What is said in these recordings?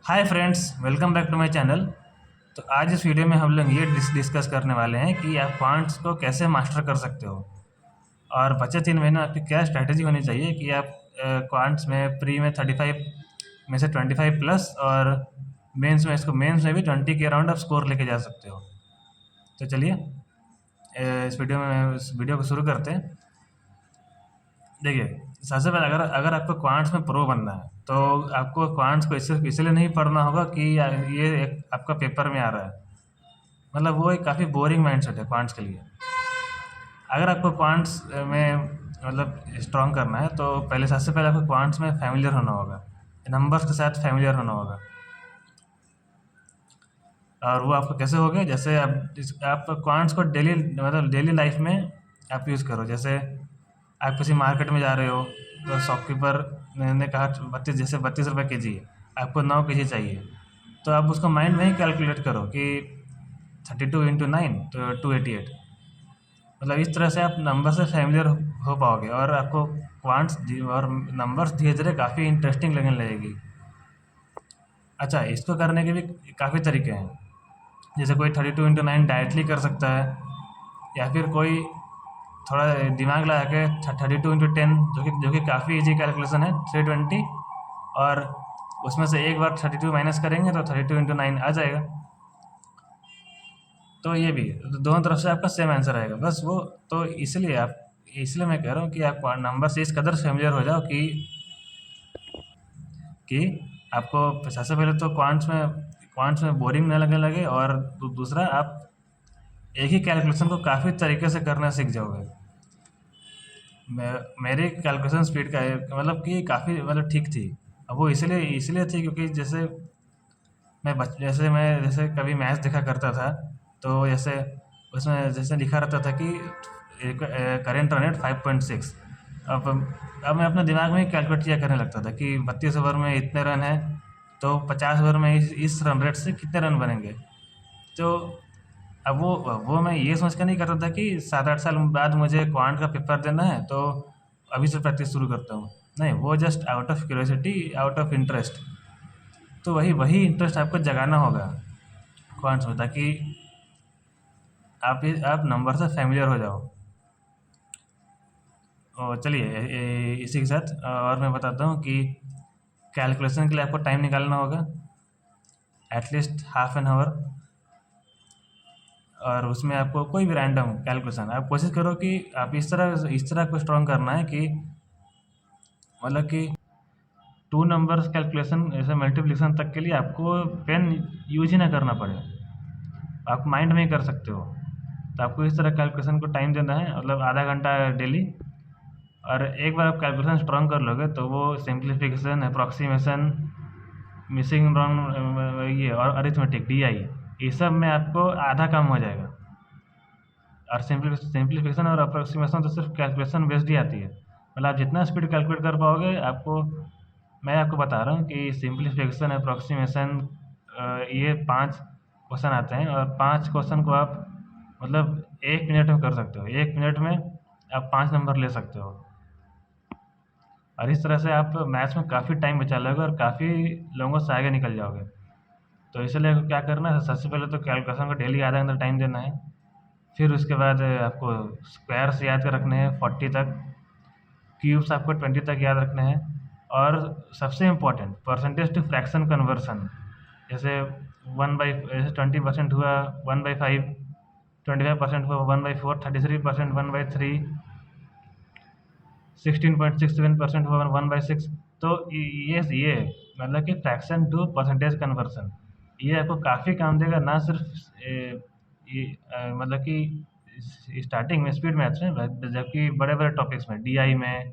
Hi friends, welcome back to my channel. तो आज इस वीडियो में हम लोग ये डिस्कस करने वाले हैं कि आप क्वांट्स को कैसे मास्टर कर सकते हो और बचे 3 महीने आपकी क्या स्ट्रैटेजी होनी चाहिए कि आप क्वांट्स में प्री में 35 में से 25 प्लस और मेंस में भी 20 के अराउंड आप स्कोर लेके जा सकते हो। तो चलिए इस वीडियो को शुरू करते हैं। देखिए, सबसे पहले अगर अगर आपको क्वांट्स में प्रो बनना है तो आपको क्वांट्स को इसलिए नहीं पढ़ना होगा कि ये एक आपका पेपर में आ रहा है। मतलब वो एक काफ़ी बोरिंग माइंडसेट है क्वांट्स के लिए। अगर आपको क्वांट्स में मतलब स्ट्रॉन्ग करना है तो सबसे पहले आपको क्वांट्स में फैमिलियर होना होगा, नंबर्स के साथ फैमिलियर होना होगा। और वो आपको कैसे होगा, जैसे आप क्वांट्स को डेली मतलब डेली लाइफ में आप यूज़ करो। जैसे आप किसी मार्केट में जा रहे हो तो शॉपकीपर ने कहा 32 रुपये के जी, आपको 9 kg चाहिए, तो आप उसको माइंड में ही कैलकुलेट करो कि 32 × 9 तो 288। मतलब इस तरह से आप नंबर से फैमिलियर हो पाओगे और आपको क्वांट्स और नंबर्स धीरे धीरे काफ़ी इंटरेस्टिंग लगने लगेगी। अच्छा, इसको करने के भी काफ़ी तरीके हैं। जैसे कोई 32 × 9 डायरेक्टली कर सकता है, या फिर कोई थोड़ा दिमाग लगा के 32 × 10, जो कि काफ़ी इजी कैलकुलेशन है, 320, और उसमें से एक बार 32 माइनस करेंगे तो 32 × 9 आ जाएगा। तो ये भी दोनों तरफ से आपका सेम आंसर आएगा। बस वो तो इसलिए मैं कह रहा हूँ कि आप नंबर से इस कदर फेमिलियर हो जाओ कि आपको सबसे पहले तो क्वांट्स में बोरिंग ना लगने लगे, और दूसरा आप एक ही कैलकुलेशन को काफ़ी तरीके से करना सीख जाओगे। मेरी कैलकुलेशन स्पीड का मतलब कि काफ़ी मतलब ठीक थी। अब वो इसलिए इसलिए थी क्योंकि जैसे कभी मैच देखा करता था, तो जैसे उसमें जैसे लिखा रहता था कि करेंट रन रेट 5.6। अब अब मैं अपने दिमाग में ही कैलकुलेट किया करने लगता था कि 32 ओवर में इतने रन हैं, तो 50 ओवर में इस रन रेट से कितने रन बनेंगे। तो अब वो मैं ये सोच कर नहीं करता था कि 7-8 साल बाद मुझे क्वांट का पेपर देना है तो अभी से प्रैक्टिस शुरू करता हूँ। नहीं, वो just out of curiosity, out of interest. तो वही वही इंटरेस्ट आपको जगाना होगा क्वांट्स में, ताकि आप नंबर से फैमिलियर हो जाओ। और चलिए इसी के साथ और मैं बताता हूँ कि कैलकुलेशन के लिए आपको टाइम निकालना होगा, एटलीस्ट ½ एन आवर। और उसमें आपको कोई भी रैंडम कैलकुलेशन आप कोशिश करो कि आप इस तरह को स्ट्रॉन्ग करना है कि मतलब कि 2 नंबर्स कैलकुलेशन जैसे मल्टीप्लिकेशन तक के लिए आपको पेन यूज ही ना करना पड़े, आप माइंड में ही कर सकते हो। तो आपको इस तरह कैलकुलेशन को टाइम देना है, मतलब आधा घंटा डेली। और एक बार आप कैलकुलेशन स्ट्रॉन्ग कर लोगे तो वो सिंप्लीफिकेशन, अप्रॉक्सीमेशन, मिसिंग रॉन्ग, ये और अरिथमेटिक, DI, ये सब में आपको आधा काम हो जाएगा। और सिंप्लीफिकेशन और अप्रॉक्सीमेशन तो सिर्फ कैलकुलेशन बेस्ड ही आती है। मतलब आप जितना स्पीड कैलकुलेट कर पाओगे, मैं आपको बता रहा हूँ कि सिंप्लीफिकेशन, अप्रॉक्सीमेशन, ये 5 क्वेश्चन आते हैं, और 5 क्वेश्चन को आप मतलब 1 मिनट में कर सकते हो। 1 मिनट में आप 5 नंबर ले सकते हो। और इस तरह से आप मैथ्स में काफ़ी टाइम बचा लोगे और काफ़ी लोगों से आगे निकल जाओगे। तो इसलिए क्या करना है, सबसे पहले तो कैलकुलेशन को डेली आधा घंटा टाइम देना है। फिर उसके बाद आपको स्क्वायर्स याद कर रखने हैं 40 तक, क्यूब्स आपको 20 तक याद रखने हैं। और सबसे important, percentage to fraction conversion. जैसे 20% हुआ 1/5, 25% हुआ 1/4, 33% 1/3, 16.67% हुआ 1/6। तो ये मतलब कि फ्रैक्शन टू परसेंटेज कन्वर्सन, ये आपको काफ़ी काम देगा। ना सिर्फ मतलब कि स्टार्टिंग में स्पीड मैथ्स में, जबकि बड़े बड़े टॉपिक्स में, DI में,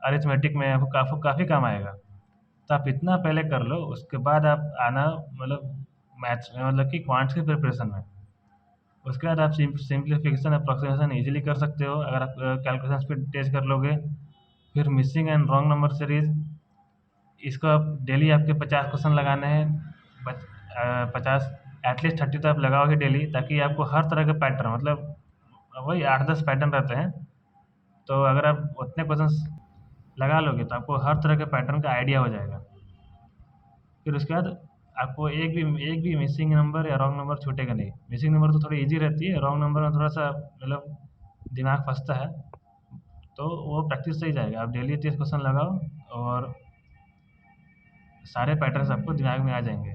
अरिथमेटिक में आपको काफ़ी काम आएगा। तो आप इतना पहले कर लो, उसके बाद आप आना मतलब मैथ्स में, मतलब कि क्वांट्स की प्रिपरेशन में। उसके बाद आप सिंप्लीफिकेशन, अप्रॉक्सीमेशन इजीली कर सकते हो अगर आप कैलकुलेशन स्पीड तेज कर लोगे। फिर missing and wrong number series, इसको आप डेली आपके 50 क्वेश्चन लगाने हैं। 50, एटलीस्ट 30 तो आप लगाओ ही डेली, ताकि आपको हर तरह के पैटर्न, मतलब वही 8-10 पैटर्न रहते हैं, तो अगर आप उतने क्वेश्चन लगा लोगे तो आपको हर तरह के पैटर्न का आइडिया हो जाएगा। फिर उसके बाद आपको एक भी मिसिंग नंबर या रॉन्ग नंबर छूटेगा नहीं। मिसिंग नंबर तो थोड़ी ईज़ी रहती है, रॉन्ग नंबर में थोड़ा-सा मतलब दिमाग फँसता है, तो वो प्रैक्टिस से ही जाएगा। आप डेली 30 क्वेश्चन लगाओ और सारे पैटर्न्स आपको दिमाग में आ जाएँगे।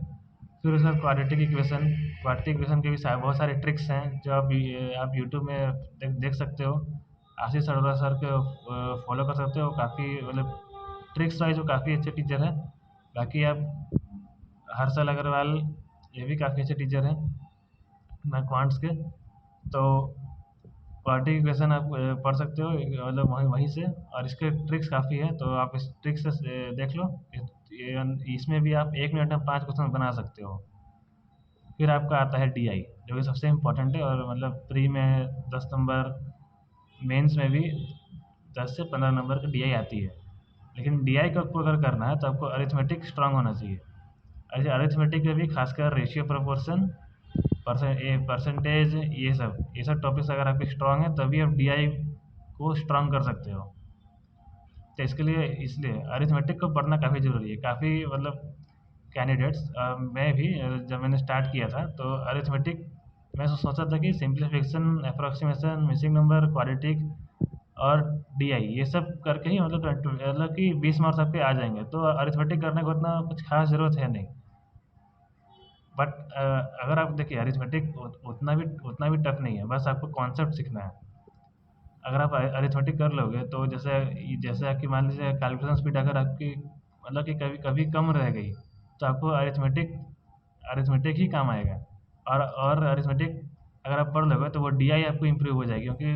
फिर उसके बाद क्वाड्रेटिक इक्वेशन के भी बहुत सारे ट्रिक्स हैं जो आप यूट्यूब में देख सकते हो। आशीष अरोड़ा सर को फॉलो कर सकते हो। काफ़ी मतलब ट्रिक्स वाइज वो काफ़ी अच्छे टीचर हैं। बाकी आप हर्षल अग्रवाल, ये भी काफ़ी अच्छे टीचर हैं क्वांट्स के। तो क्वाड्रेटिक इक्वेशन आप पढ़ सकते हो मतलब वहीं वहीं से, और इसके ट्रिक्स काफ़ी है, तो आप इस ट्रिक्स से देख लो। इसमें भी आप 1 मिनट में 5 क्वेश्चन बना सकते हो। फिर आपका आता है डीआई, जो कि सबसे इम्पोर्टेंट है, और मतलब प्री में 10 नंबर, मेंस में भी 10 से 15 नंबर की डीआई आती है। लेकिन डीआई को आपको अगर करना है तो आपको अरिथमेटिक स्ट्रांग होना चाहिए। ऐसे अरिथमेटिक में भी खासकर रेशियो, प्रोपोर्शन, परसेंटेज, ये सब टॉपिक्स अगर आपके स्ट्रांग है तभी आप डीआई को स्ट्रांग कर सकते हो। तो इसके लिए इसलिए अरिथमेटिक को पढ़ना काफ़ी ज़रूरी है। काफ़ी मतलब कैंडिडेट्स, मैं भी जब मैंने स्टार्ट किया था तो अरिथमेटिक मैं सोचा था कि simplification, approximation, missing number, quadratic और डीआई, ये सब करके ही मतलब कि 20 मार्क्स आपके आ जाएंगे, तो अरिथमेटिक करने को उतना कुछ खास ज़रूरत है नहीं। बट अगर आप देखिए अरिथमेटिक उतना भी टफ नहीं है, बस आपको कॉन्सेप्ट सीखना है। अगर आप अरिथमेटिक कर लोगे तो जैसे जैसे आपकी मान लीजिए कैलकुलेशन स्पीड अगर आपकी मतलब कि कभी कभी कम रह गई, तो आपको अरिथमेटिक अरिथमेटिक ही काम आएगा। और अरिथमेटिक अगर आप पढ़ लोगे तो वो डीआई आपको इम्प्रूव हो जाएगी, क्योंकि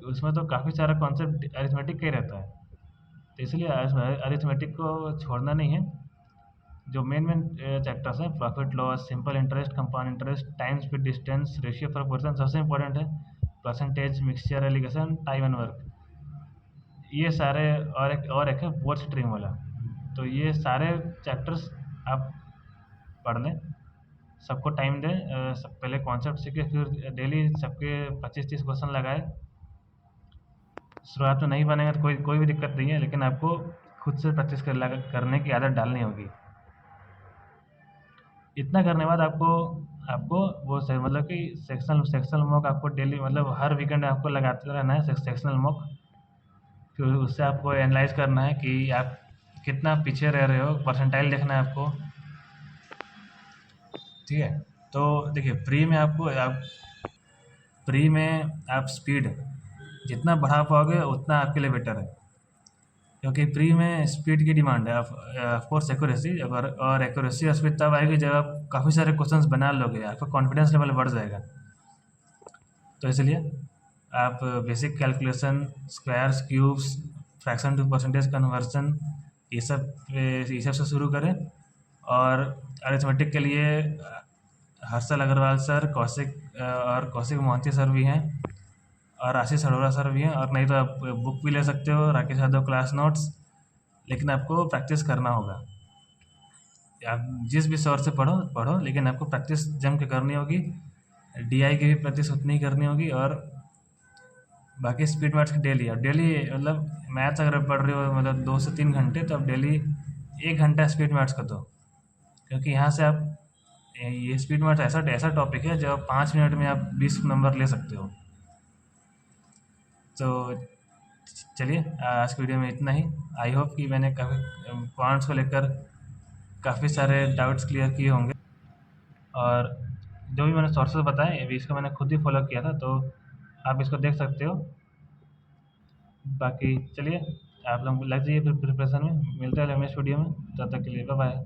उसमें तो काफ़ी सारा कॉन्सेप्ट अरिथमेटिक का ही रहता है। तो इसलिए अरिथमेटिक को छोड़ना नहीं है। जो मेन चैप्टर्स हैं, profit loss, simple interest, compound interest, time speed distance, ratio proportion सबसे इंपॉर्टेंट है, percentage, mixture, alligation, time and work, ये सारे, और एक है बोर्ड स्ट्रीम वाला। तो ये सारे चैप्टर्स आप पढ़ लें, सबको टाइम दें, सब पहले कॉन्सेप्ट सीखे, फिर डेली सबके 25-30 क्वेश्चन लगाए। शुरुआत में नहीं बनेगा तो कोई कोई भी दिक्कत नहीं है, लेकिन आपको खुद से प्रैक्टिस करने की आदत डालनी होगी। इतना करने के बाद आपको आपको वो से मतलब कि सेक्शनल मॉक आपको डेली मतलब हर वीकेंड आपको लगाते रहना है सेक्शनल मॉक। फिर उससे आपको एनालाइज करना है कि आप कितना पीछे रह रहे हो, परसेंटाइल देखना है आपको। ठीक है, तो देखिए प्री में आप स्पीड जितना बढ़ा पाओगे उतना आपके लिए बेटर है, क्योंकि प्री में स्पीड की डिमांड है। ऑफ कोर्स एक्यूरेसी, अगर और एक्यूरेसी और स्पीड तब आएगी जब आप काफ़ी सारे क्वेश्चंस बना लोगे, आपका कॉन्फिडेंस लेवल बढ़ जाएगा। तो इसलिए आप basic calculation, squares, cubes, fraction to percentage conversion, ये सब से शुरू करें। और अरिथमेटिक के लिए हर्षल अग्रवाल सर, कौशिक मोहंती सर भी हैं, और आशीष अरोड़ा सर भी हैं, और नहीं तो आप बुक भी ले सकते हो, राकेश यादव क्लास नोट्स। लेकिन आपको प्रैक्टिस करना होगा। आप जिस भी सोर्स से पढ़ो पढ़ो, लेकिन आपको प्रैक्टिस जम के करनी होगी। डीआई की भी प्रैक्टिस उतनी ही करनी होगी, और बाकी स्पीड मैथ्स की डेली मतलब मैथ्स अगर आप पढ़ रहे हो मतलब 2 से 3 घंटे, तो आप डेली 1 घंटा स्पीड मैथ्स कर दो, क्योंकि यहाँ से आप ये स्पीड मैथ्स ऐसा ऐसा टॉपिक है जो 5 मिनट में आप 20 नंबर ले सकते हो। तो चलिए, आज की वीडियो में इतना ही। आई होप कि मैंने काफ़ी पॉइंट्स को लेकर काफ़ी सारे डाउट्स क्लियर किए होंगे, और जो भी मैंने सोर्सेज बताए अभी इसको मैंने खुद ही फॉलो किया था, तो आप इसको देख सकते हो। बाकी चलिए, आप लोग लग जाइए प्रिपरेशन में। मिलते हैं नेक्स्ट वीडियो में, तब तक के लिए बाय बाय।